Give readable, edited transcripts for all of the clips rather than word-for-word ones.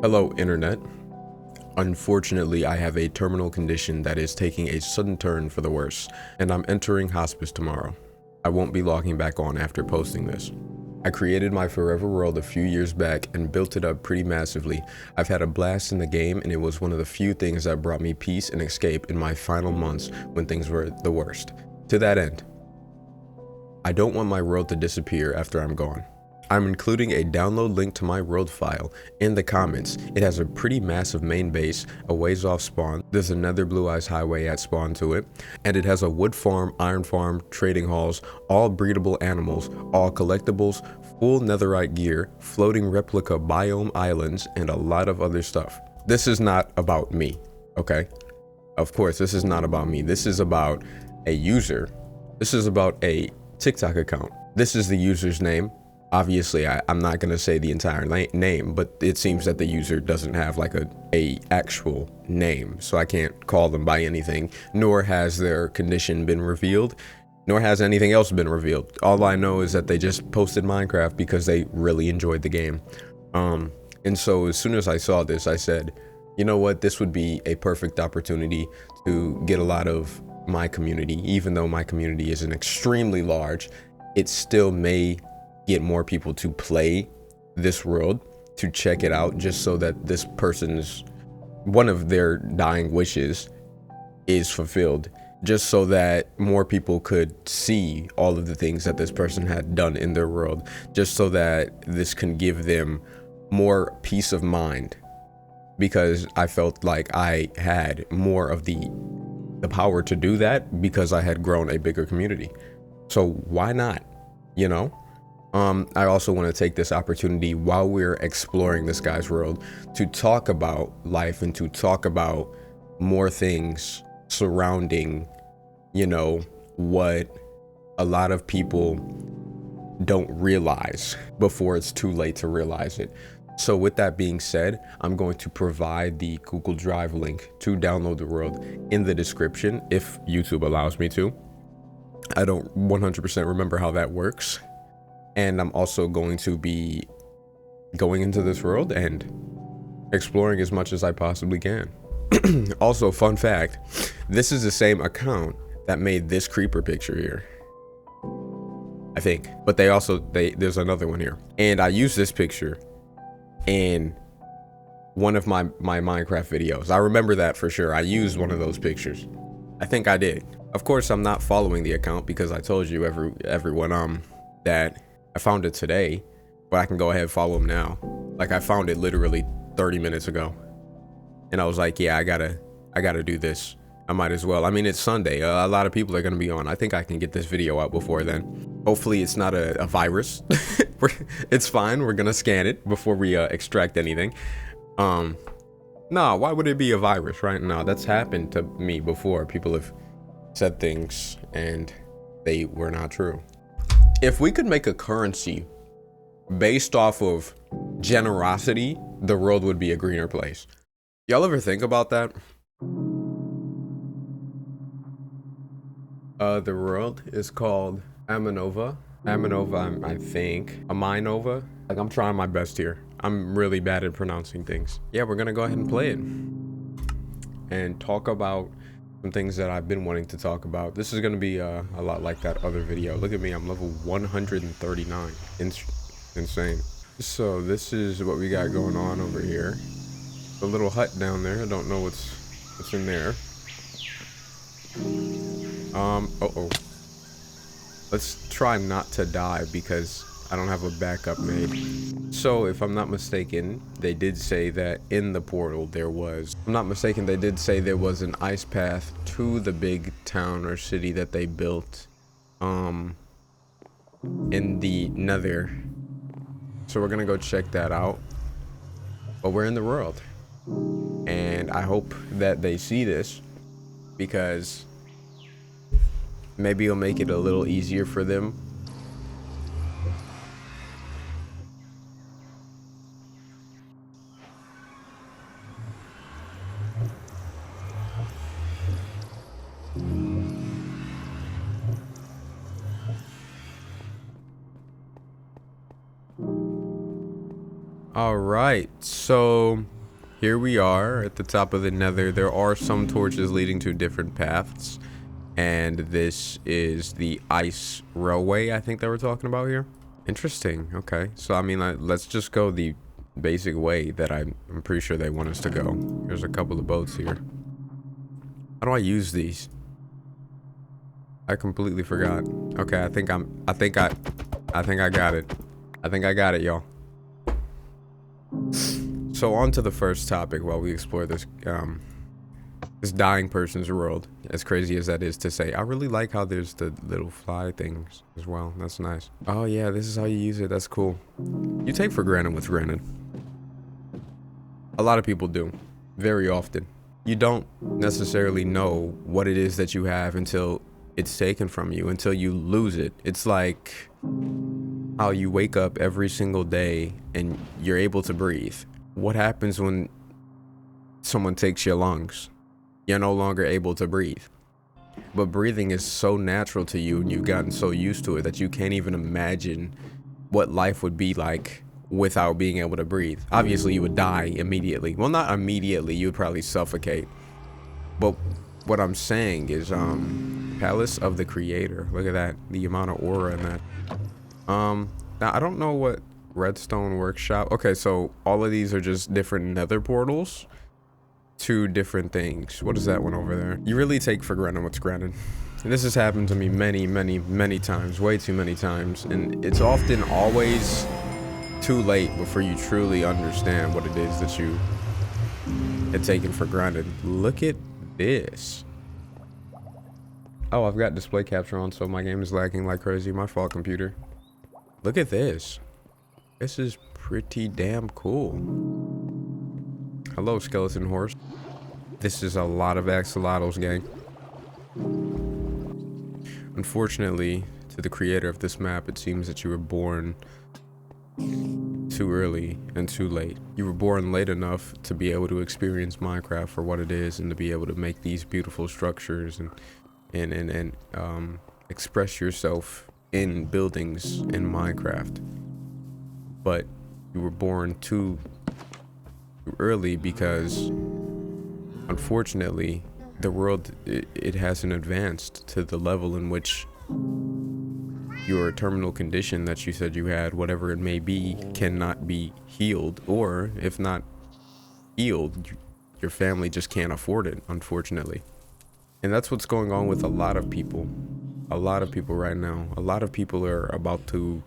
Hello, Internet. Unfortunately, I have a terminal condition that is taking a sudden turn for the worse, and I'm entering hospice tomorrow. I won't be logging back on after posting this. I created my Forever World a few years back and built it up pretty massively. I've had a blast in the game, and it was one of the few things that brought me peace and escape in my final months when things were the worst. To that end, I don't want my world to disappear after I'm gone. I'm including a download link to my world file in the comments. It has a pretty massive main base, a ways off spawn, there's another Blue Eyes Highway at spawn to it, and it has a wood farm, iron farm, trading halls, all breedable animals, all collectibles, full netherite gear, floating replica biome islands, and a lot of other stuff. This is not about me, okay? Of course, this is not about me. This is about a user. This is about a TikTok account. This is the user's name. Obviously, I'm not going to say the entire name, but it seems that the user doesn't have like a actual name, so I can't call them by anything, nor has their condition been revealed, nor has anything else been revealed. All I know is that they just posted Minecraft because they really enjoyed the game. And so as soon as I saw this, I said, you know what, this would be a perfect opportunity to get a lot of my community. Even though my community isn't extremely large, it still may get more people to play this world, to check it out, just so that this person's one of their dying wishes is fulfilled, just so that more people could see all of the things that this person had done in their world, just so that this can give them more peace of mind, because I felt like I had more of the power to do that because I had grown a bigger community. So why not, you know? I also want to take this opportunity while we're exploring this guy's world to talk about life and to talk about more things surrounding, you know, what a lot of people don't realize before it's too late to realize it. So with that being said, I'm going to provide the Google Drive link to download the world in the description if YouTube allows me to. I don't 100% remember how that works. And I'm also going to be going into this world and exploring as much as I possibly can. Also, fun fact, this is the same account that made this creeper picture here, I think. But there's another one here. And I used this picture in one of my Minecraft videos. I remember that for sure. I used one of those pictures. I think I did. Of course, I'm not following the account because I told you everyone that I found it today, but I can go ahead and follow him now. Like, I found it literally 30 minutes ago, and I was like, yeah, I gotta do this. I might as well. I mean, it's Sunday. A lot of people are gonna be on. I think I can get this video out before then. Hopefully it's not a virus. It's fine. We're gonna scan it before we extract anything. No, why would it be a virus, right? No, that's happened to me before. People have said things and they were not true. If we could make a currency based off of generosity, the world would be a greener place. Y'all ever think about that? The world is called Aminova. Aminova, I think. Aminova. Like, I'm trying my best here. I'm really bad at pronouncing things. Yeah, we're gonna go ahead and play it and talk about some things that I've been wanting to talk about. This is gonna be a lot like that other video. Look at me, I'm level 139. Insane. So this is what we got going on over here. The little hut down there. I don't know what's in there. Uh-oh. Let's try not to die because I don't have a backup made. So if I'm not mistaken, they did say that in the portal there was, if I'm not mistaken, they did say there was an ice path to the big town or city that they built in the Nether. So we're gonna go check that out. But we're in the world, and I hope that they see this, because maybe it'll make it a little easier for them. All right, so here we are at the top of the Nether. There are some torches leading to different paths, and this is the ice railway I think that we're talking about here. Interesting. Okay, so I mean, let's just go the basic way that I'm pretty sure they want us to go. There's a couple of boats here. How do I use these? I completely forgot. Okay, I think I got it. I think I got it, y'all. So on to the first topic while we explore this this dying person's world. As crazy as that is to say, I really like how there's the little fly things as well. That's nice. Oh yeah, this is how you use it. That's cool. You take for granted what's granted. A lot of people do, very often. You don't necessarily know what it is that you have until it's taken from you, until you lose it. It's like how you wake up every single day and you're able to breathe. What happens when someone takes your lungs? You're no longer able to breathe. But breathing is so natural to you, and you've gotten so used to it that you can't even imagine what life would be like without being able to breathe. Obviously, you would die immediately. Well, not immediately. You would probably suffocate. But what I'm saying is, Palace of the Creator. Look at that. The amount of aura in that. Now, I don't know what Redstone Workshop. Okay, so all of these are just different nether portals to different things. What is that one over there? You really take for granted what's granted. And this has happened to me many times, way too many times. And it's often always too late before you truly understand what it is that you had taken for granted. Look at this. Oh, I've got display capture on, so my game is lagging like crazy. My fault, computer. Look at this. This is pretty damn cool. Hello, skeleton horse. This is a lot of axolotls, gang. Unfortunately, to the creator of this map, it seems that you were born too early and too late. You were born late enough to be able to experience Minecraft for what it is and to be able to make these beautiful structures and express yourself in buildings in Minecraft. But you were born too early because unfortunately the world it hasn't advanced to the level in which your terminal condition that you said you had, whatever it may be, cannot be healed, or if not healed, your family just can't afford it, unfortunately. And that's what's going on with a lot of people right now. A lot of people are about to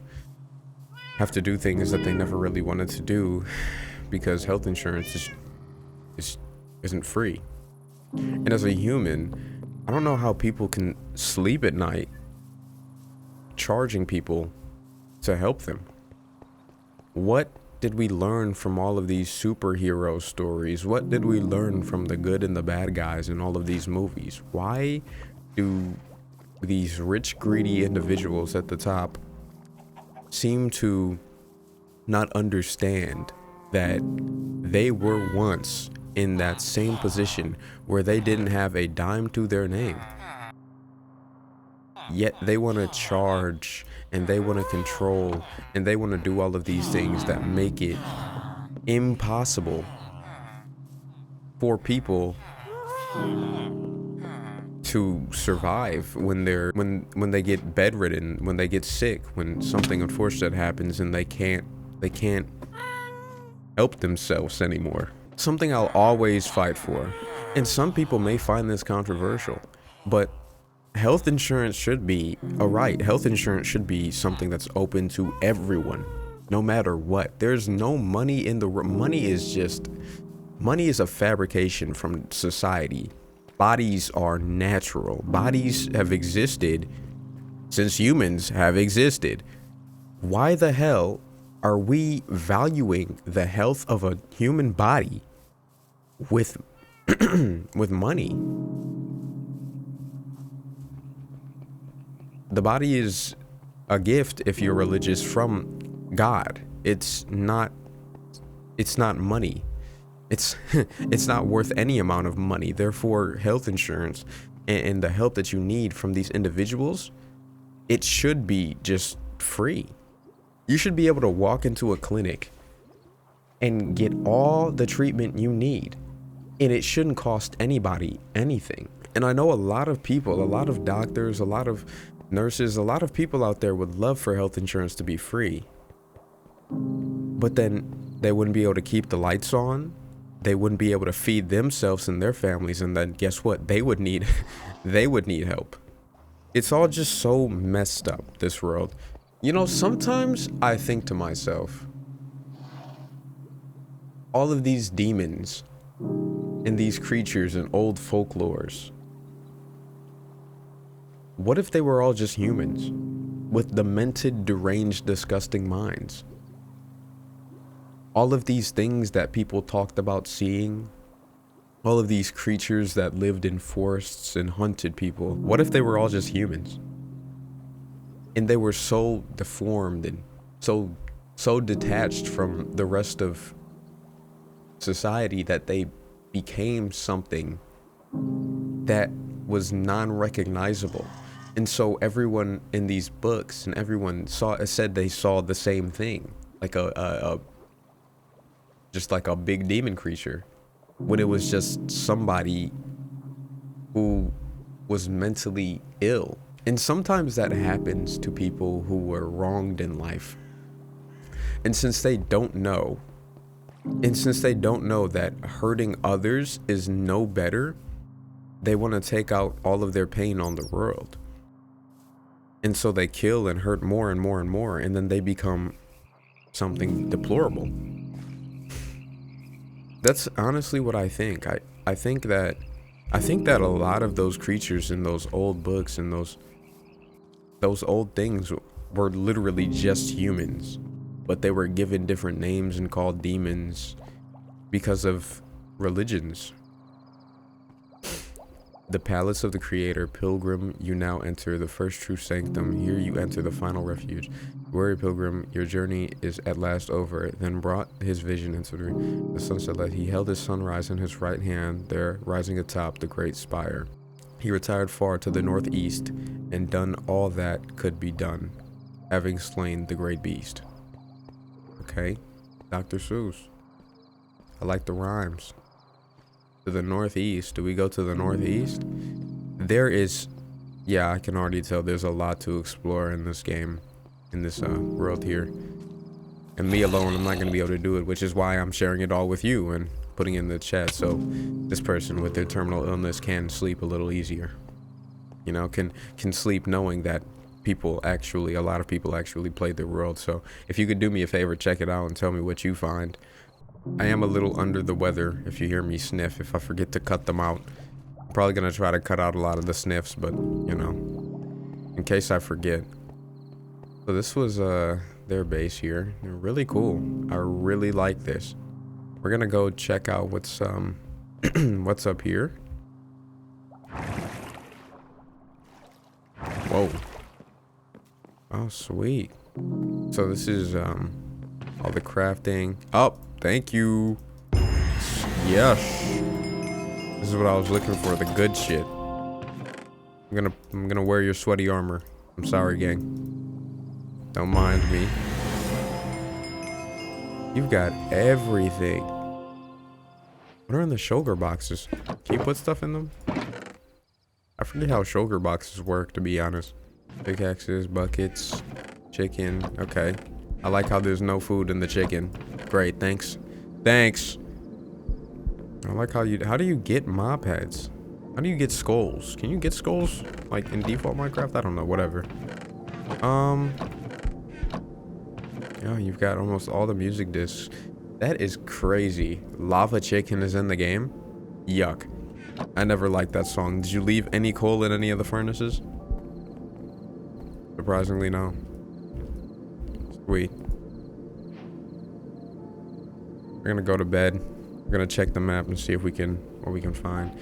have to do things that they never really wanted to do because health insurance isn't free. And as a human, I don't know how people can sleep at night charging people to help them. What did we learn from all of these superhero stories? What did we learn from the good and the bad guys in all of these movies? Why do these rich, greedy individuals at the top seem to not understand that they were once in that same position where they didn't have a dime to their name? Yet they want to charge and they want to control and they want to do all of these things that make it impossible for people to survive when they get bedridden, when they get sick, when something unfortunate happens and they can't help themselves anymore. Something I'll always fight for. And some people may find this controversial, but health insurance should be a right. Health insurance should be something that's open to everyone, no matter what. There's no money in the money is a fabrication from society. Bodies are natural. Bodies have existed since humans have existed. Why the hell are we valuing the health of a human body with with money? The body is a gift, if you're religious, from God. It's not money. It's not worth any amount of money. Therefore, health insurance and the help that you need from these individuals, it should be just free. You should be able to walk into a clinic and get all the treatment you need. And it shouldn't cost anybody anything. And I know a lot of people, a lot of doctors, a lot of nurses, a lot of people out there would love for health insurance to be free. But then they wouldn't be able to keep the lights on. They wouldn't be able to feed themselves and their families. And then guess what? They would need help. It's all just so messed up, this world. You know, sometimes I think to myself, all of these demons and these creatures and old folklores, what if they were all just humans with demented, deranged, disgusting minds? All of these things that people talked about seeing, all of these creatures that lived in forests and hunted people, what if they were all just humans? And they were so deformed and so detached from the rest of society that they became something that was non-recognizable. And so everyone in these books and everyone said they saw the same thing, like just like a big demon creature, when it was just somebody who was mentally ill. And sometimes that happens to people who were wronged in life. And since they don't know that hurting others is no better, they want to take out all of their pain on the world. And so they kill and hurt more and more and more, and then they become something deplorable. That's honestly what I think. I think that a lot of those creatures in those old books and those old things were literally just humans, but they were given different names and called demons because of religions. The palace of the Creator, pilgrim, you now enter the first true sanctum. Here you enter the final refuge. Weary pilgrim, your journey is at last over. Then brought his vision into the sunset light. He held his sunrise in his right hand, there rising atop the great spire. He retired far to the northeast and done all that could be done, having slain the great beast. Okay, Dr. Seuss. I like the rhymes. To the northeast. Do we go to the northeast? There is, yeah, I can already tell there's a lot to explore in this game, in this world here. And me alone, I'm not going to be able to do it, which is why I'm sharing it all with you and putting it in the chat, so this person with their terminal illness can sleep a little easier. You know, can sleep knowing that a lot of people actually played the world. So if you could do me a favor, check it out and tell me what you find. I am a little under the weather. If you hear me sniff, if I forget to cut them out, I'm probably going to try to cut out a lot of the sniffs, but, you know, in case I forget. So this was their base here. They're really cool. I really like this. We're going to go check out what's what's up here. Whoa. Oh, sweet. So this is all the crafting. Oh, thank you. Yes. This is what I was looking for, the good shit. I'm gonna wear your sweaty armor. I'm sorry, gang. Don't mind me. You've got everything. What are in the shulker boxes? Can you put stuff in them? I forget how shulker boxes work, to be honest. Pickaxes, buckets, chicken. Okay. I like how there's no food in the chicken. Great, thanks. Thanks. I like how do you get mob heads? How do you get skulls? Can you get skulls like in default Minecraft? I don't know, whatever. Yeah, you've got almost all the music discs. That is crazy. Lava Chicken is in the game? Yuck. I never liked that song. Did you leave any coal in any of the furnaces? Surprisingly, no. Sweet. We're gonna go to bed. We're gonna check the map and see if what we can find.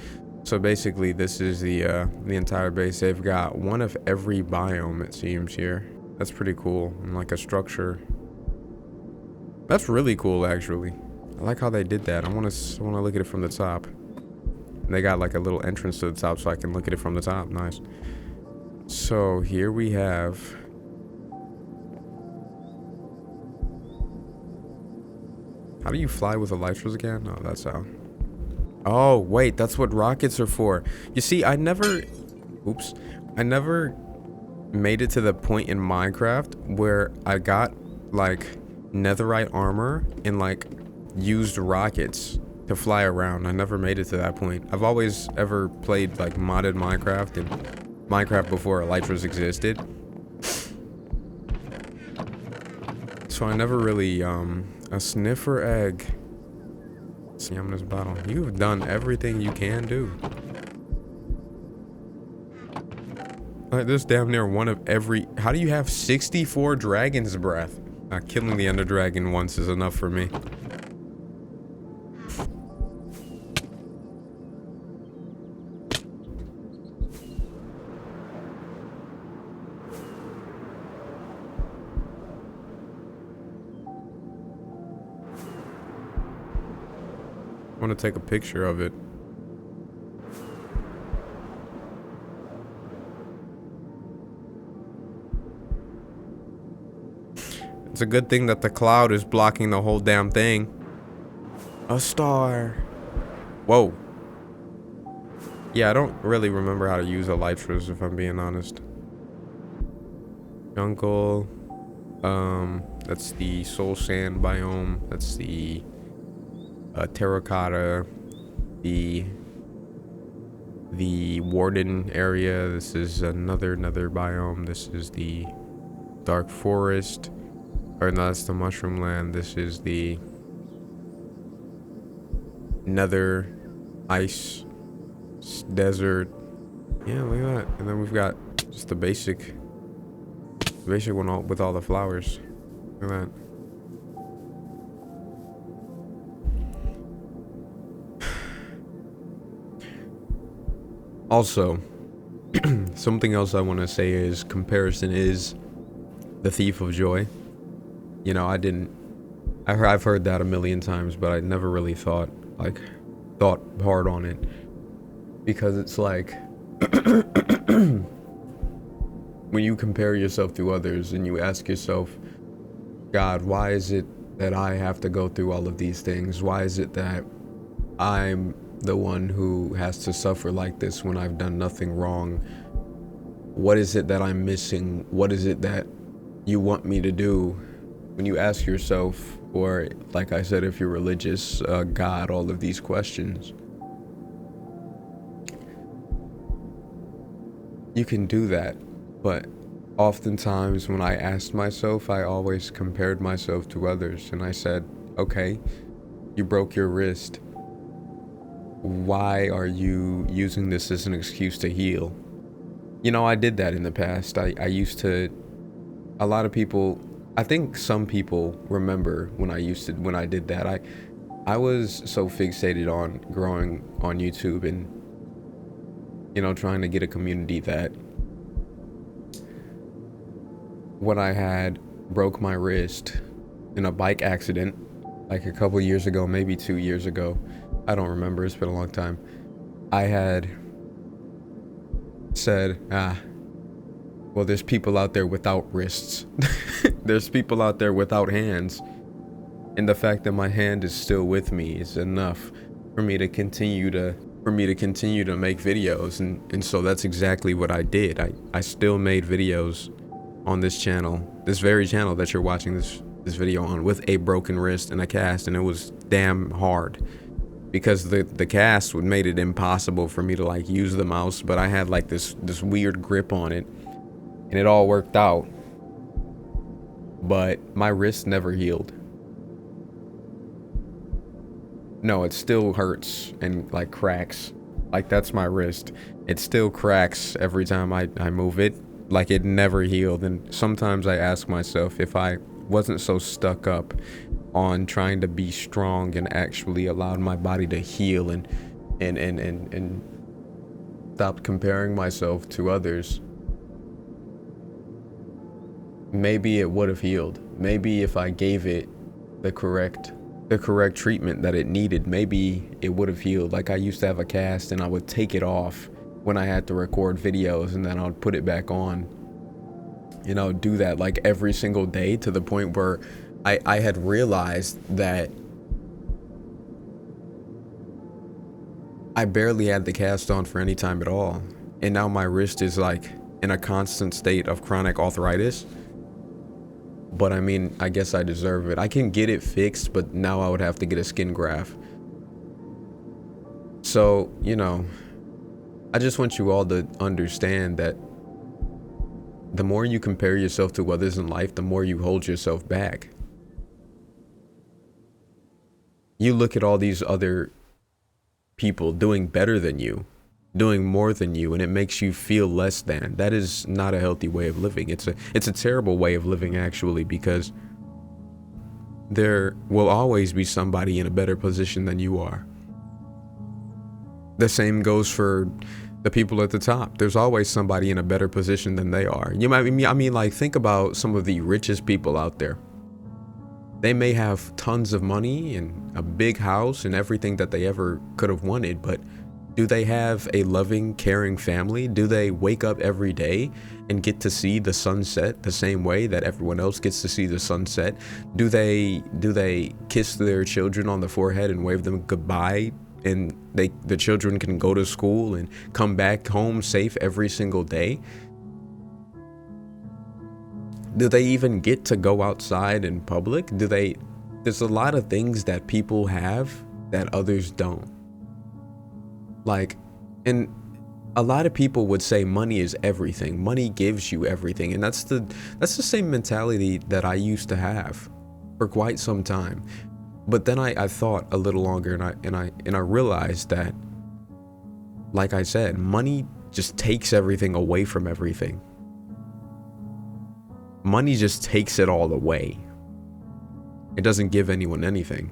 So basically, this is the entire base. They've got one of every biome, it seems, here. That's pretty cool. And like a structure. That's really cool, actually. I like how they did that. I wanna look at it from the top. And they got like a little entrance to the top, so I can look at it from the top. Nice. So here we have. How do you fly with elytras again? Oh, that's how. Oh, wait, that's what rockets are for. You see, I never made it to the point in Minecraft where I got like netherite armor and like used rockets to fly around. I never made it to that point. I've always ever played like modded Minecraft and Minecraft before elytras existed. So I never really, a sniffer egg. See, I'm in this bottle. You've done everything you can do. Like, this damn near one of every... How do you have 64 dragon's breath? Killing the ender dragon once is enough for me. I want to take a picture of it. It's a good thing that the cloud is blocking the whole damn thing. A star. Whoa. Yeah, I don't really remember how to use elytras, if I'm being honest. Jungle. That's the soul sand biome. That's the terracotta. The warden area. This is another biome. This is the dark forest. Or no, that's the mushroom land. This is the nether ice desert. Yeah, look at that. And then we've got just the basic one with all the flowers. Look at that. Also, something else I want to say is comparison is the thief of joy. You know, I've heard that a million times, but I never really thought hard on it, because it's like when you compare yourself to others and you ask yourself, God, why is it that I have to go through all of these things? Why is it that I'm the one who has to suffer like this when I've done nothing wrong? What is it that I'm missing? What is it that you want me to do? When you ask yourself, or like I said, if you're religious, God, all of these questions, you can do that. But oftentimes when I asked myself, I always compared myself to others, and I said, okay, you broke your wrist. Why are you using this as an excuse to heal? You know, I did that in the past. I used to, a lot of people, I think some people remember when I did that. I was so fixated on growing on YouTube and, you know, trying to get a community that when I had broke my wrist in a bike accident, like a couple years ago, maybe 2 years ago. I don't remember, it's been a long time. I had said, well, there's people out there without wrists. There's people out there without hands. And the fact that my hand is still with me is enough for me to continue to make videos. And so that's exactly what I did. I still made videos on this channel, this very channel that you're watching this video on, with a broken wrist and a cast, and it was damn hard. Because the cast would made it impossible for me to like use the mouse, but I had like this weird grip on it, and it all worked out. But my wrist never healed. No, it still hurts and like cracks. Like, that's my wrist. It still cracks every time I move it. Like, it never healed. And sometimes I ask myself, if I wasn't so stuck up on trying to be strong and actually allowed my body to heal and stopped comparing myself to others, maybe it would have healed. Maybe if I gave it the correct treatment that it needed, maybe it would have healed. Like, I used to have a cast and I would take it off when I had to record videos, and then I would put it back on. You know, do that like every single day, to the point where I had realized that I barely had the cast on for any time at all. And now my wrist is like in a constant state of chronic arthritis. But I mean, I guess I deserve it. I can get it fixed, but now I would have to get a skin graft. So, you know, I just want you all to understand that the more you compare yourself to others in life, the more you hold yourself back. You look at all these other people doing better than you, doing more than you, and it makes you feel less than. That is not a healthy way of living. It's a terrible way of living, actually, because there will always be somebody in a better position than you are. The same goes for the people at the top. There's always somebody in a better position than they are. I mean, like, think about some of the richest people out there. They may have tons of money and a big house and everything that they ever could have wanted, but do they have a loving, caring family? Do they wake up every day and get to see the sunset the same way that everyone else gets to see the sunset? Do they kiss their children on the forehead and wave them goodbye, and the children can go to school and come back home safe every single day? Do they even get to go outside in public? There's a lot of things that people have that others don't. Like, and a lot of people would say money is everything. Money gives you everything. And that's the same mentality that I used to have for quite some time. But then I thought a little longer, and I realized that, like I said, money just takes everything away from everything. Money just takes it all away. It doesn't give anyone anything.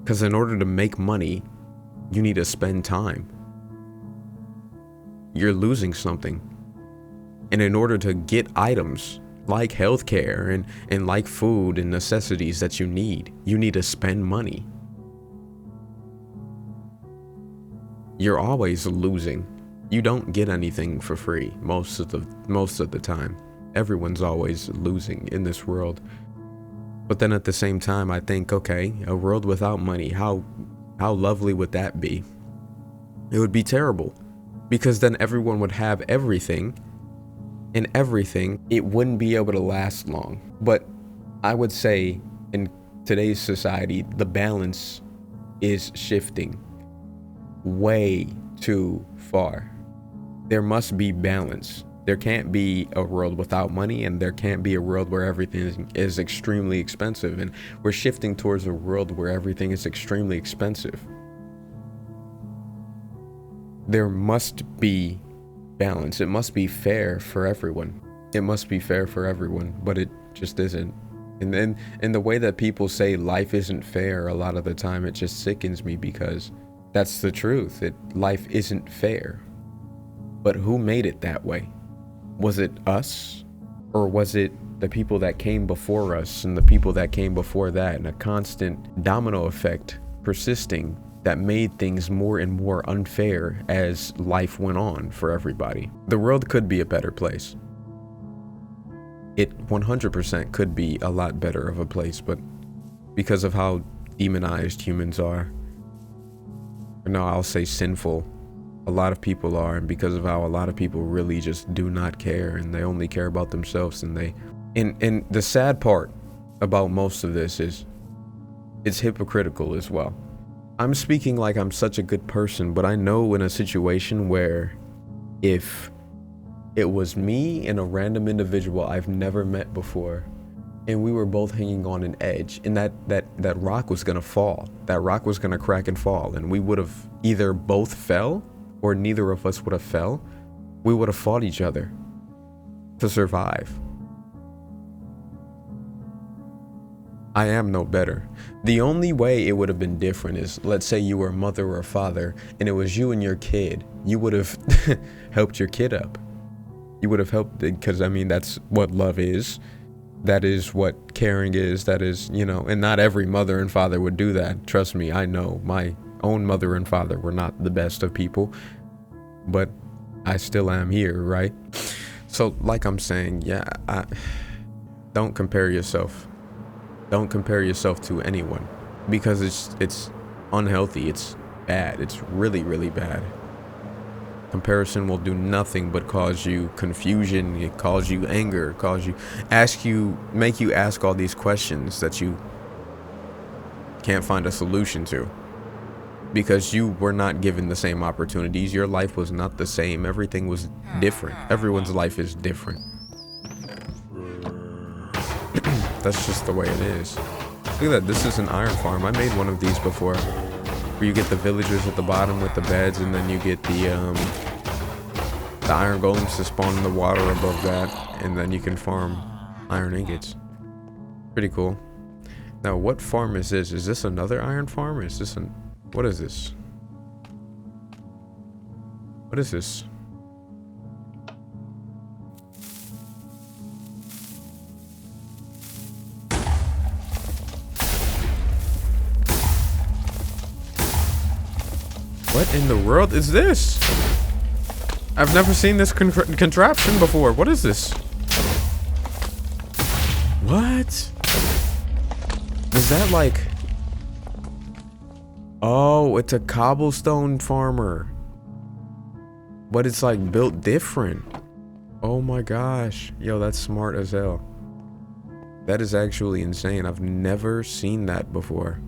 Because in order to make money, you need to spend time. You're losing something. And in order to get items like healthcare and like food and necessities that you need to spend money. You're always losing. You don't get anything for free most of the time. Everyone's always losing in this world. But then at the same time, I think, okay, a world without money, how lovely would that be? It would be terrible, because then everyone would have everything, and everything, it wouldn't be able to last long. But I would say in today's society, the balance is shifting way too far. There must be balance. There can't be a world without money, and there can't be a world where everything is extremely expensive. And we're shifting towards a world where everything is extremely expensive. There must be balance. It must be fair for everyone. It must be fair for everyone, but it just isn't. And then, in the way that people say life isn't fair, a lot of the time it just sickens me, because that's the truth. Life isn't fair. But who made it that way? Was it us? Or was it the people that came before us and the people that came before that, and a constant domino effect persisting that made things more and more unfair as life went on for everybody? The world could be a better place. It 100% could be a lot better of a place, but because of how demonized humans are, or no, I'll say sinful, a lot of people are, and because of how a lot of people really just do not care, and they only care about themselves, and the sad part about most of this is it's hypocritical as well. I'm speaking like I'm such a good person, but I know in a situation where if it was me and a random individual I've never met before, and we were both hanging on an edge, and that rock was gonna fall, that rock was gonna crack and fall, and we would have either both fell or neither of us would have fell, we would have fought each other to survive. I am no better. The only way it would have been different is, let's say you were a mother or a father, and it was you and your kid. You would have helped your kid up. You would have helped, because I mean, that's what love is. That is what caring is. That is, and not every mother and father would do that. Trust me, I know. My own mother and father were not the best of people, but I still am here, right? So like I'm saying, don't compare yourself. Don't compare yourself to anyone, because unhealthy. It's bad. It's really, really bad. Comparison will do nothing but cause you confusion, it cause you anger, make you ask all these questions that you can't find a solution to. Because you were not given the same opportunities. Your life was not the same. Everything was different. Everyone's life is different. That's just the way it is. Look at that. This is an iron farm. I made one of these before. Where you get the villagers at the bottom with the beds, and then you get the iron golems to spawn in the water above that, and then you can farm iron ingots. Pretty cool. Now, what farm is this? Is this another iron farm? Is this an... What is this? What is this? What in the world is this? I've never seen this contraption before. What is this? What? Is that like... Oh, it's a cobblestone farmer. But it's like built different. Oh my gosh. Yo, that's smart as hell. That is actually insane. I've never seen that before.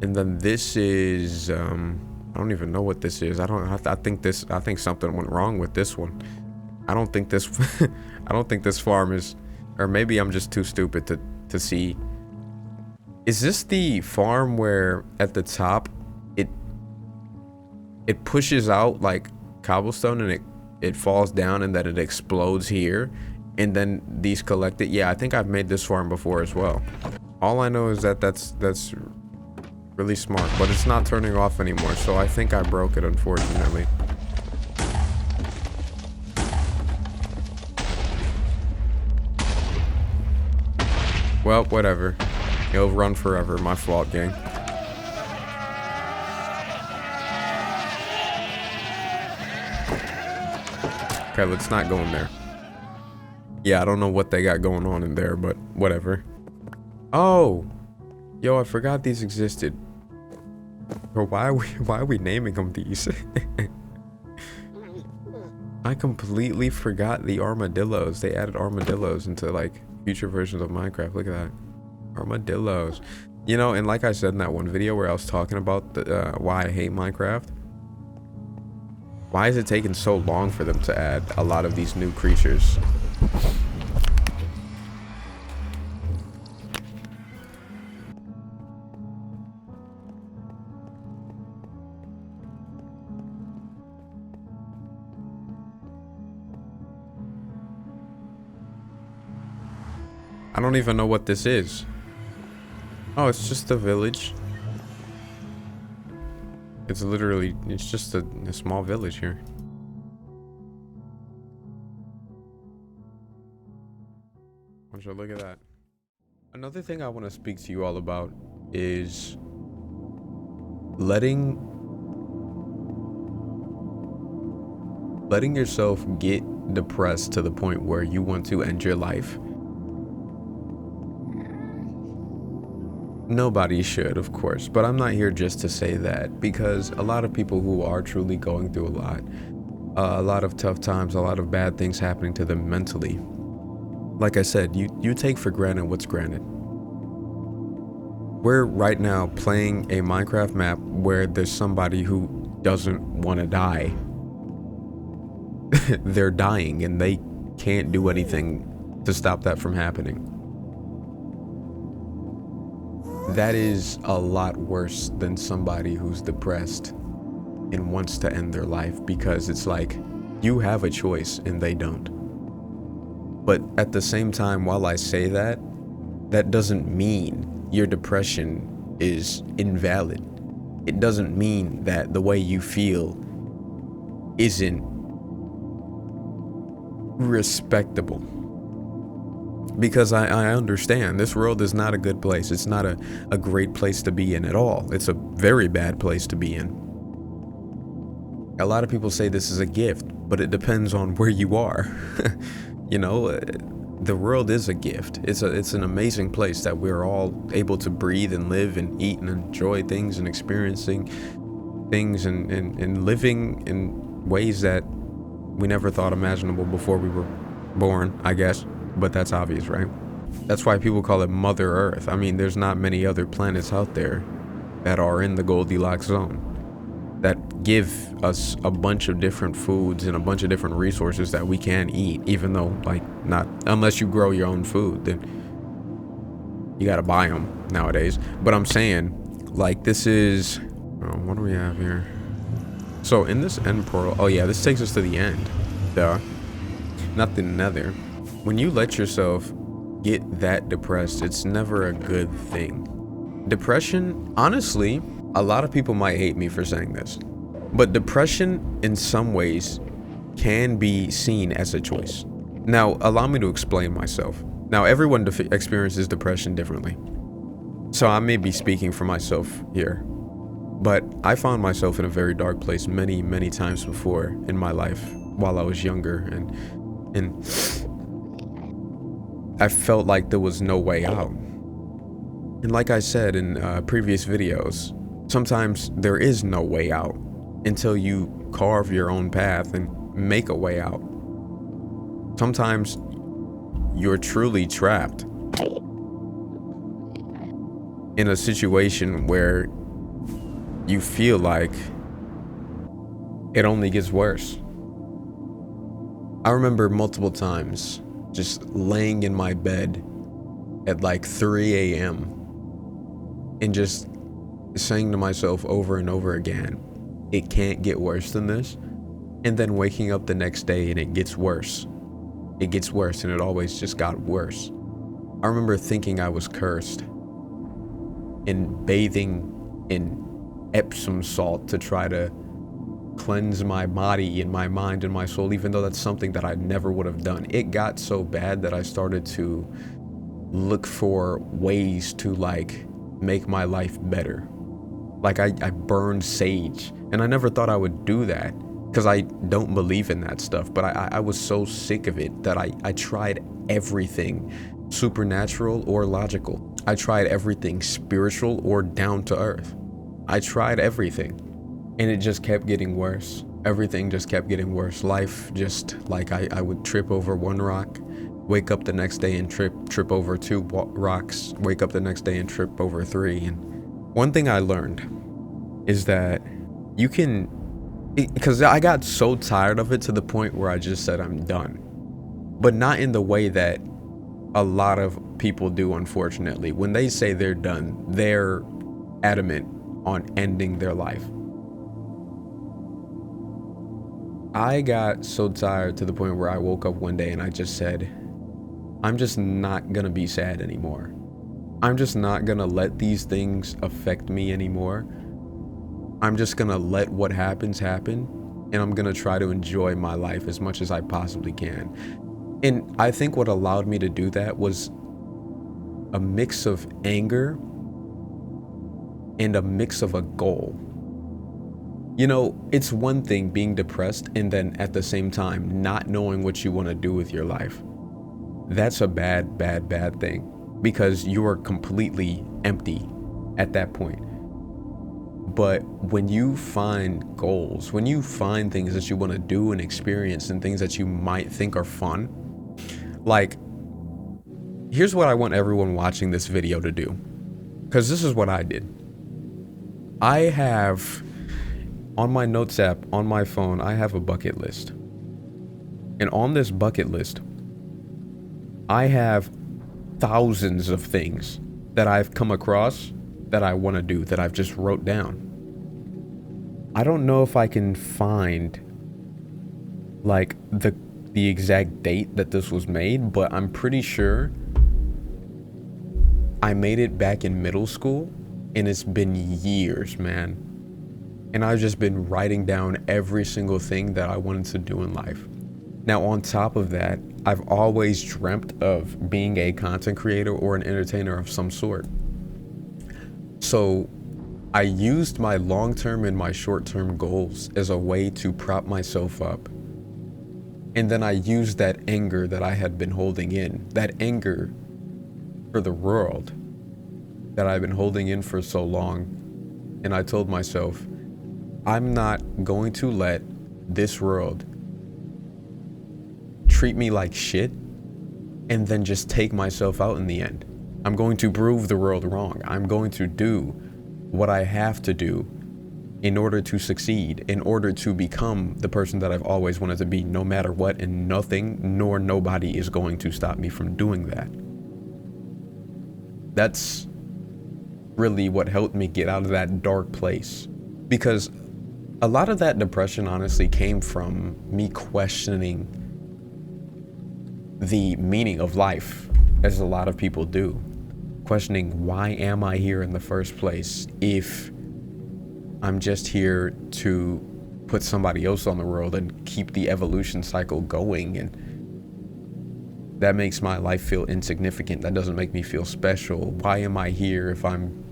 And then this is, I don't even know what this is. I think something went wrong with this one. I don't think this farm is, or maybe I'm just too stupid to see. Is this the farm where at the top it pushes out like cobblestone and it falls down and then it explodes here and then these collect it? Yeah, I think I've made this farm before as well. All I know is that that's really smart, but it's not turning off anymore, so I think I broke it, unfortunately. Well, whatever. It'll run forever. My fault, gang. Okay, let's not go in there. Yeah, I don't know what they got going on in there, but whatever. Oh! Yo, I forgot these existed. Bro, why are we naming them these? I completely forgot the armadillos. They added armadillos into like future versions of Minecraft. Look at that. Armadillos. You know, and like I said in that one video where I was talking about the, why I hate Minecraft. Why is it taking so long for them to add a lot of these new creatures? I don't even know what this is. Oh, it's just a village. It's literally, it's just a small village here. Look at that. Another thing I want to speak to you all about is letting yourself get depressed to the point where you want to end your life. Nobody should, of course, but I'm not here just to say that, because a lot of people who are truly going through a lot of tough times, a lot of bad things happening to them mentally. Like I said, you take for granted what's granted. We're right now playing a Minecraft map where there's somebody who doesn't want to die. They're dying and they can't do anything to stop that from happening. That is a lot worse than somebody who's depressed and wants to end their life, because it's like you have a choice and they don't. But at the same time, while I say that, that doesn't mean your depression is invalid. It doesn't mean that the way you feel isn't respectable. Because I understand this world is not a good place. It's not a great place to be in at all. It's a very bad place to be in. A lot of people say this is a gift, but it depends on where you are. You know, the world is a gift. It's an amazing place that we're all able to breathe and live and eat and enjoy things and experiencing things and living in ways that we never thought imaginable before we were born, I guess. But that's obvious, right? That's why people call it Mother Earth. I mean, there's not many other planets out there that are in the Goldilocks zone that give us a bunch of different foods and a bunch of different resources that we can eat, even though, like, not unless you grow your own food, then you gotta buy them nowadays. But I'm saying, like, this is, what do we have here? So in this end portal, oh yeah, this takes us to the end, duh, not the nether. When you let yourself get that depressed, it's never a good thing. Depression, honestly, a lot of people might hate me for saying this, but depression in some ways can be seen as a choice. Now, allow me to explain myself. Now, everyone experiences depression differently, so I may be speaking for myself here, but I found myself in a very dark place many, many times before in my life while I was younger, and I felt like there was no way out. And like I said in previous videos, sometimes there is no way out until you carve your own path and make a way out. Sometimes you're truly trapped in a situation where you feel like it only gets worse. I remember multiple times just laying in my bed at like 3 a.m. and just saying to myself over and over again, it can't get worse than this. And then waking up the next day and it gets worse. It gets worse, and it always just got worse. I remember thinking I was cursed and bathing in Epsom salt to try to cleanse my body and my mind and my soul, even though that's something that I never would have done. It got so bad that I started to look for ways to, like, make my life better. Like I burned sage, and I never thought I would do that because I don't believe in that stuff, but I was so sick of it that I tried everything supernatural or logical. I tried everything spiritual or down to earth. I tried everything, and it just kept getting worse. Everything just kept getting worse. Life just, like, I would trip over one rock, wake up the next day and trip over two rocks, wake up the next day and trip over three. And one thing I learned is that you can, because I got so tired of it to the point where I just said I'm done, but not in the way that a lot of people do, unfortunately. When they say they're done, they're adamant on ending their life. I got so tired to the point where I woke up one day and I just said, I'm just not gonna be sad anymore. I'm just not gonna let these things affect me anymore. I'm just gonna let what happens happen, and I'm gonna try to enjoy my life as much as I possibly can. And I think what allowed me to do that was a mix of anger and a mix of a goal. You know, it's one thing being depressed and then at the same time not knowing what you want to do with your life. That's a bad thing, because you are completely empty at that point. But when you find goals, when you find things that you want to do and experience and things that you might think are fun, like, here's what I want everyone watching this video to do, because this is what I did. I have, on my notes app, on my phone, I have a bucket list. And on this bucket list, I have thousands of things that I've come across that I want to do, that I've just wrote down. I don't know if I can find, like, the exact date that this was made, but I'm pretty sure I made it back in middle school, and it's been years, man. And I've just been writing down every single thing that I wanted to do in life. Now, on top of that, I've always dreamt of being a content creator or an entertainer of some sort. So I used my long-term and my short-term goals as a way to prop myself up And then I used that anger that I had been holding in, that anger for the world that I've been holding in for so long. And I told myself, I'm not going to let this world treat me like shit and then just take myself out in the end. I'm going to prove the world wrong. I'm going to do what I have to do in order to succeed, in order to become the person that I've always wanted to be, no matter what, and nothing nor nobody is going to stop me from doing that. That's really what helped me get out of that dark place, because a lot of that depression honestly came from me questioning the meaning of life, as a lot of people do. Questioning, why am I here in the first place if I'm just here to put somebody else on the world and keep the evolution cycle going? And that makes my life feel insignificant. That doesn't make me feel special. Why am I here if I'm,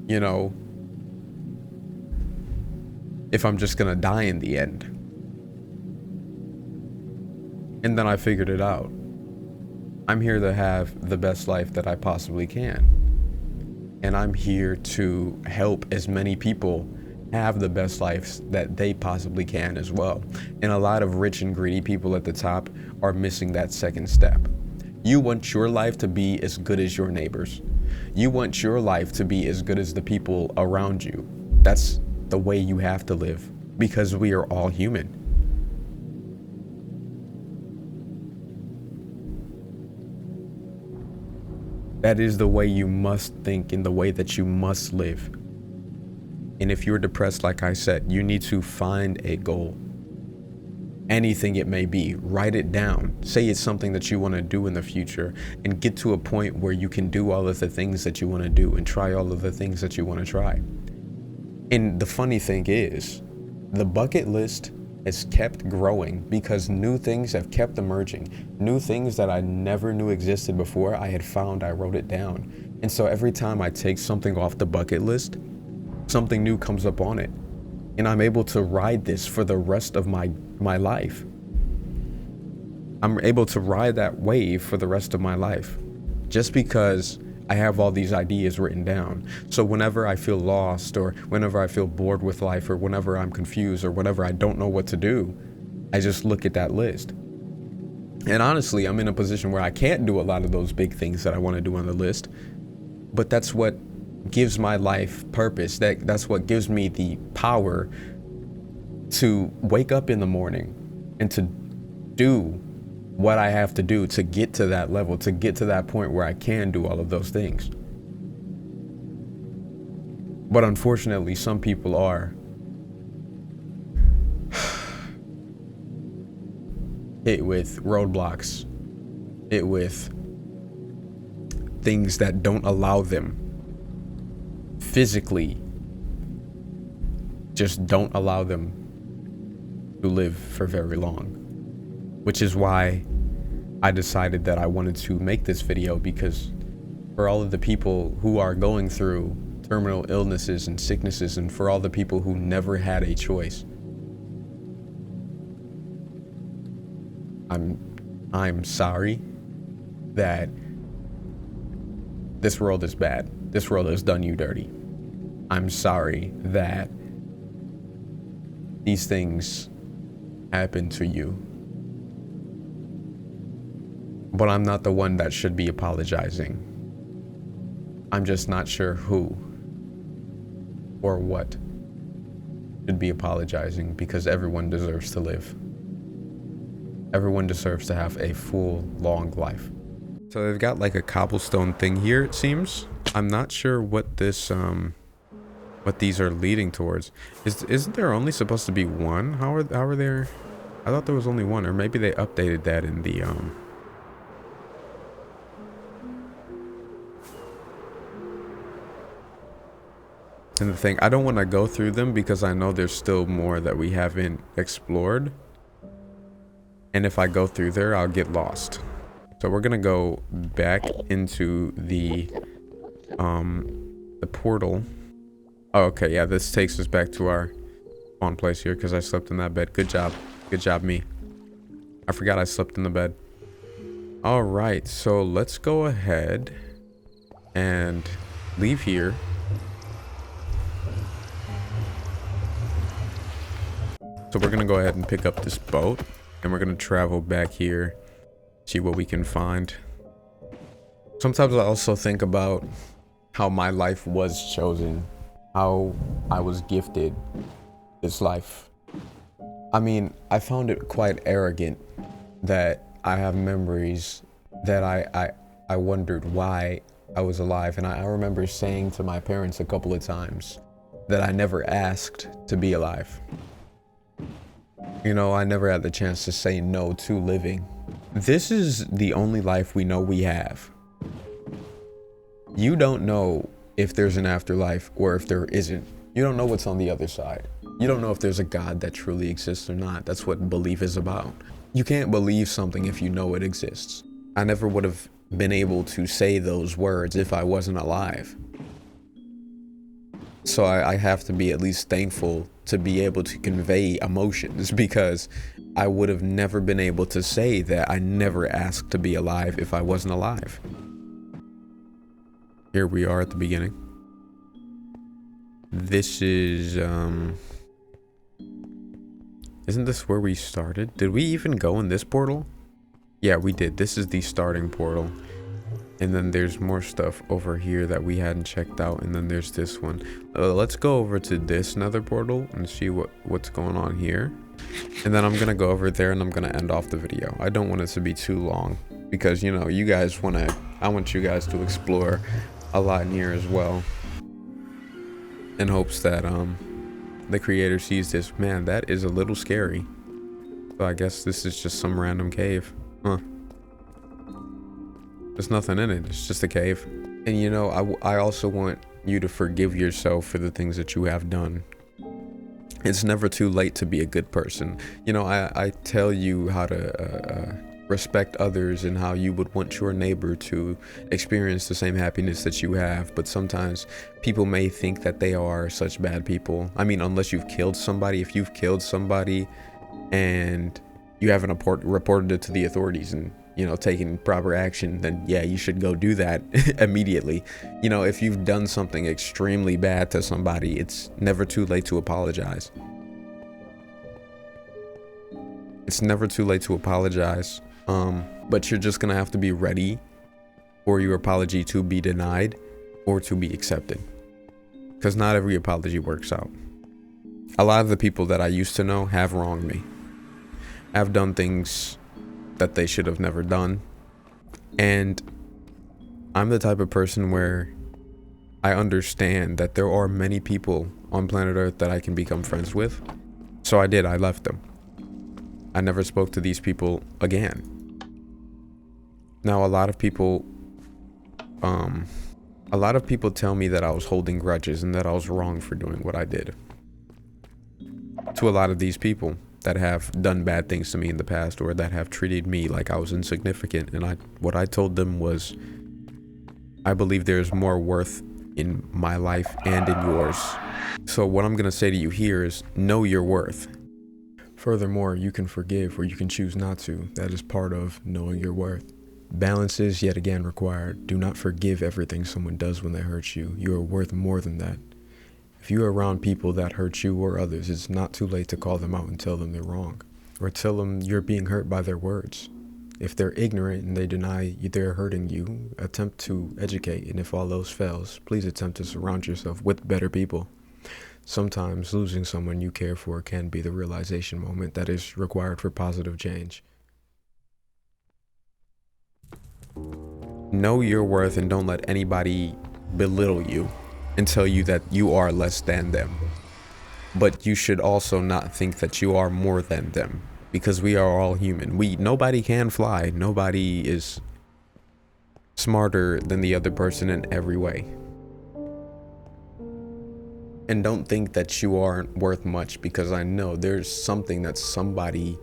you know, if I'm just gonna die in the end? And then I figured it out. I'm here to have the best life that I possibly can. And I'm here to help as many people have the best lives that they possibly can as well. And a lot of rich and greedy people at the top are missing that second step. You want your life to be as good as your neighbors. You want your life to be as good as the people around you. That's the way you have to live, because we are all human. That is the way you must think, in the way that you must live. And if you're depressed, like I said, you need to find a goal. Anything it may be, write it down. Say it's something that you want to do in the future, and get to a point where you can do all of the things that you want to do and try all of the things that you want to try. And the funny thing is, the bucket list has kept growing because new things have kept emerging. New things that I never knew existed before, I had found, I wrote it down. And so every time I take something off the bucket list, something new comes up on it. And I'm able to ride this for the rest of my life. I'm able to ride that wave for the rest of my life, just because I have all these ideas written down. So whenever I feel lost, or whenever I feel bored with life, or whenever I'm confused, or whenever I don't know what to do, I just look at that list. And honestly, I'm in a position where I can't do a lot of those big things that I want to do on the list, but that's what gives my life purpose. That's what gives me the power to wake up in the morning and to do what I have to do to get to that level, to get to that point where I can do all of those things. But unfortunately, some people are hit with roadblocks, hit with things that don't allow them physically, just don't allow them to live for very long. Which is why I decided that I wanted to make this video, because for all of the people who are going through terminal illnesses and sicknesses, and for all the people who never had a choice, I'm sorry that this world is bad. This world has done you dirty. I'm sorry that these things happen to you. But I'm not the one that should be apologizing. I'm just not sure who or what should be apologizing, because everyone deserves to live. Everyone deserves to have a full, long life. So they've got like a cobblestone thing here, it seems. I'm not sure what this, what these are leading towards. Isn't there only supposed to be one? How are there? I thought there was only one, or maybe they updated that in the, And the thing, I don't want to go through them because I know there's still more that we haven't explored. And if I go through there, I'll get lost. So we're going to go back into the portal. Oh, okay. Yeah, this takes us back to our spawn place here because I slept in that bed. Good job. Good job, me. I forgot I slept in the bed. All right, so let's go ahead and leave here. So we're gonna go ahead and pick up this boat and we're gonna travel back here, see what we can find. Sometimes I also think about how my life was chosen, how I was gifted this life. I mean, I found it quite arrogant that I have memories that I wondered why I was alive. And I remember saying to my parents a couple of times that I never asked to be alive. You know, I never had the chance to say no to living. This is the only life we know we have. You don't know if there's an afterlife or if there isn't. You don't know what's on the other side. You don't know if there's a God that truly exists or not. That's what belief is about. You can't believe something if you know it exists. I never would have been able to say those words if I wasn't alive. So I have to be at least thankful to be able to convey emotions, because I would have never been able to say that I never asked to be alive if I wasn't alive. Here we are at the beginning. This is, isn't this where we started? Did we even go in this portal? Yeah, we did. This is the starting portal. And then there's more stuff over here that we hadn't checked out. And then there's this one. Let's go over to this nether portal and see what's going on here. And then I'm going to go over there and I'm going to end off the video. I don't want it to be too long because, you know, you guys I want you guys to explore a lot in here as well. In hopes that the creator sees this. Man, that is a little scary. So I guess this is just some random cave. Huh. There's nothing in it. It's just a cave. And you know, I also want you to forgive yourself for the things that you have done. It's never too late to be a good person. You know, I tell you how to respect others and how you would want your neighbor to experience the same happiness that you have. But sometimes people may think that they are such bad people. I mean, unless you've killed somebody. If you've killed somebody and you haven't reported it to the authorities and, you know, taking proper action, then yeah, you should go do that immediately. You know, if you've done something extremely bad to somebody, it's never too late to apologize. It's never too late to apologize. But you're just gonna have to be ready for your apology to be denied or to be accepted. Because not every apology works out. A lot of the people that I used to know have wronged me. Have done things that they should have never done. And I'm the type of person where I understand that there are many people on planet Earth that I can become friends with. So I did. I left them. I never spoke to these people again. Now, a lot of people tell me that I was holding grudges and that I was wrong for doing what I did. To a lot of these people that have done bad things to me in the past, or that have treated me like I was insignificant. And what I told them was, I believe there's more worth in my life and in yours. So what I'm going to say to you here is, know your worth. Furthermore, you can forgive or you can choose not to. That is part of knowing your worth. Balance is yet again required. Do not forgive everything someone does when they hurt you. You are worth more than that. If you are around people that hurt you or others, it's not too late to call them out and tell them they're wrong. Or tell them you're being hurt by their words. If they're ignorant and they deny they're hurting you, attempt to educate. And if all those fails, please attempt to surround yourself with better people. Sometimes losing someone you care for can be the realization moment that is required for positive change. Know your worth and don't let anybody belittle you and tell you that you are less than them. But you should also not think that you are more than them, because we are all human. Nobody can fly. Nobody is smarter than the other person in every way. And don't think that you aren't worth much, because I know there's something that somebody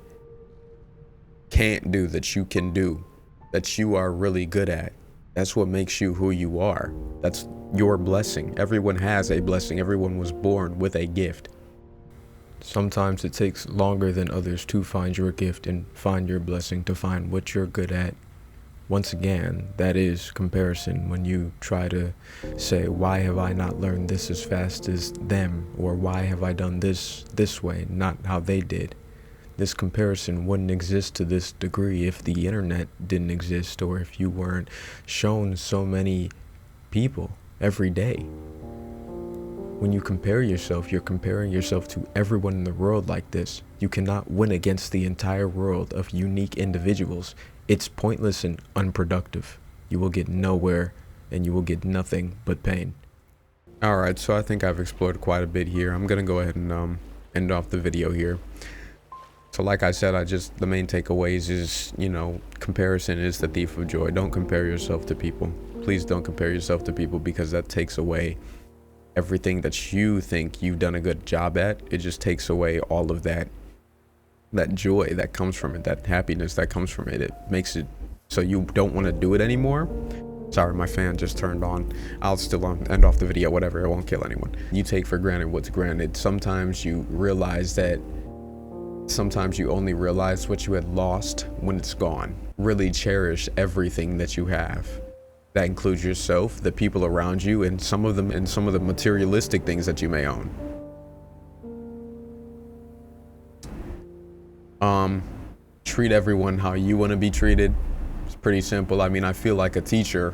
can't do that you can do, that you are really good at. That's what makes you who you are. That's your blessing. Everyone has a blessing. Everyone was born with a gift. Sometimes it takes longer than others to find your gift and find your blessing, to find what you're good at. Once again, that is comparison. When you try to say, why have I not learned this as fast as them? Or why have I done this way, not how they did? This comparison wouldn't exist to this degree if the internet didn't exist, or if you weren't shown so many people every day. When you compare yourself, you're comparing yourself to everyone in the world like this. You cannot win against the entire world of unique individuals. It's pointless and unproductive. You will get nowhere, and you will get nothing but pain. Alright, so I think I've explored quite a bit here. I'm gonna go ahead and end off the video here. So like I said, the main takeaways is, comparison is the thief of joy. Don't compare yourself to people. Please don't compare yourself to people, because that takes away everything that you think you've done a good job at. It just takes away all of that joy that comes from it, that happiness that comes from it. It makes it so you don't want to do it anymore. Sorry, my fan just turned on. I'll still end off the video, whatever. It won't kill anyone. You take for granted what's granted. Sometimes you realize that sometimes you only realize what you had lost when it's gone. Really cherish everything that you have. That includes yourself, the people around you, and some of the materialistic things that you may own. Treat everyone how you want to be treated. It's pretty simple. I mean, I feel like a teacher,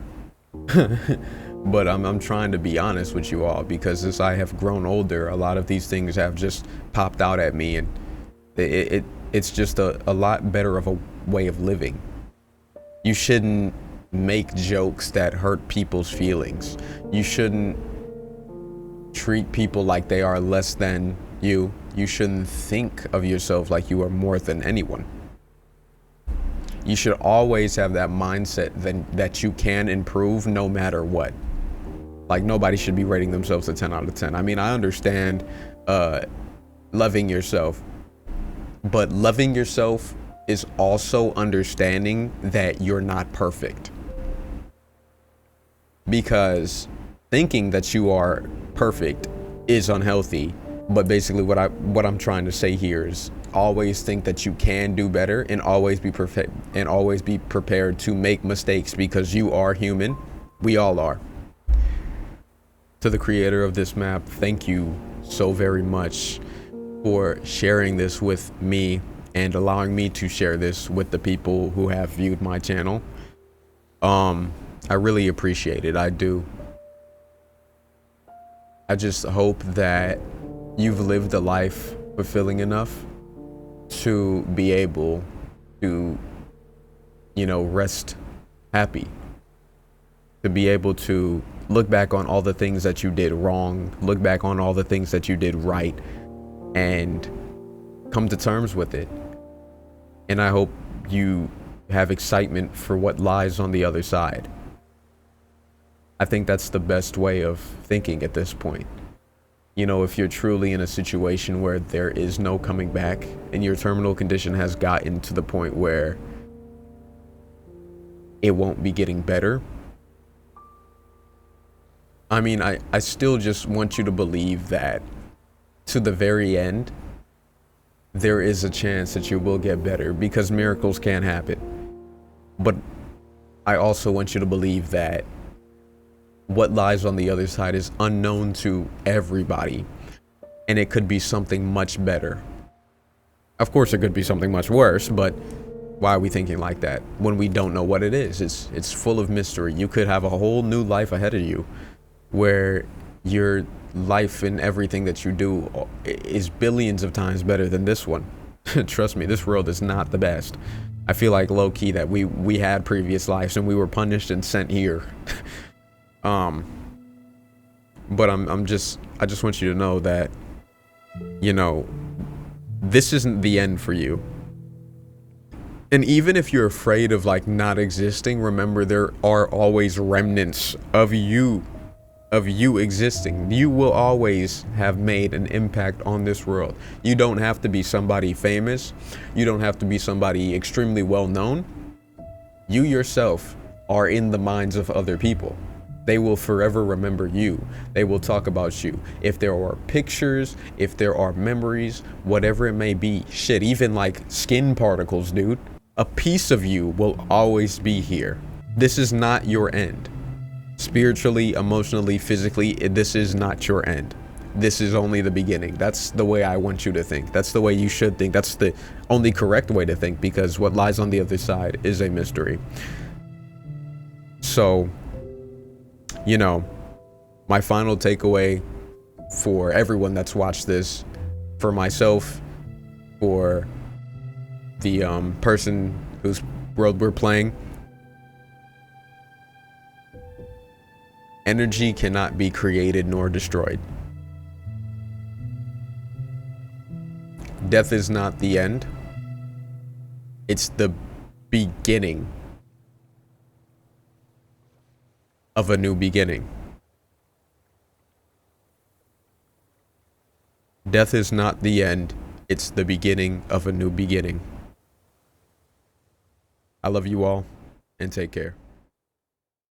but I'm trying to be honest with you all, because as I have grown older, a lot of these things have just popped out at me, and it's just a lot better of a way of living. You shouldn't make jokes that hurt people's feelings. You shouldn't treat people like they are less than you. You shouldn't think of yourself like you are more than anyone. You should always have that mindset that you can improve no matter what. Like, nobody should be rating themselves a 10 out of 10. I mean, I understand loving yourself, but loving yourself is also understanding that you're not perfect. Because thinking that you are perfect is unhealthy. But basically what I'm trying to say here is always think that you can do better, and always be perfect, and always be prepared to make mistakes, because you are human. We all are. To the creator of this map, thank you so very much for sharing this with me and allowing me to share this with the people who have viewed my channel. I really appreciate it. I do. I just hope that you've lived a life fulfilling enough to be able to, rest happy. To be able to look back on all the things that you did wrong, look back on all the things that you did right, and come to terms with it. And I hope you have excitement for what lies on the other side. I think that's the best way of thinking at this point. If you're truly in a situation where there is no coming back, and your terminal condition has gotten to the point where it won't be getting better, I mean, I still just want you to believe that to the very end, there is a chance that you will get better, because miracles can happen. But I also want you to believe that what lies on the other side is unknown to everybody, and it could be something much better. Of course, it could be something much worse, but why are we thinking like that when we don't know what it is? It's full of mystery. You could have a whole new life ahead of you, where your life and everything that you do is billions of times better than this one. Trust me, this world is not the best. I feel like low-key that we had previous lives and we were punished and sent here. But I just want you to know that, this isn't the end for you. And even if you're afraid of not existing, remember there are always remnants of you existing. You will always have made an impact on this world. You don't have to be somebody famous. You don't have to be somebody extremely well known. You yourself are in the minds of other people. They will forever remember you. They will talk about you. If there are pictures, if there are memories, whatever it may be, shit, even like skin particles, dude, a piece of you will always be here. This is not your end. Spiritually, emotionally, physically, this is not your end. This is only the beginning. That's the way I want you to think. That's the way you should think. That's the only correct way to think, because what lies on the other side is a mystery. So, you know, my final takeaway for everyone that's watched this, for myself, for the person whose world we're playing, energy cannot be created nor destroyed. Death is not the end. It's the beginning of a new beginning. Death is not the end. It's the beginning of a new beginning. I love you all, and take care.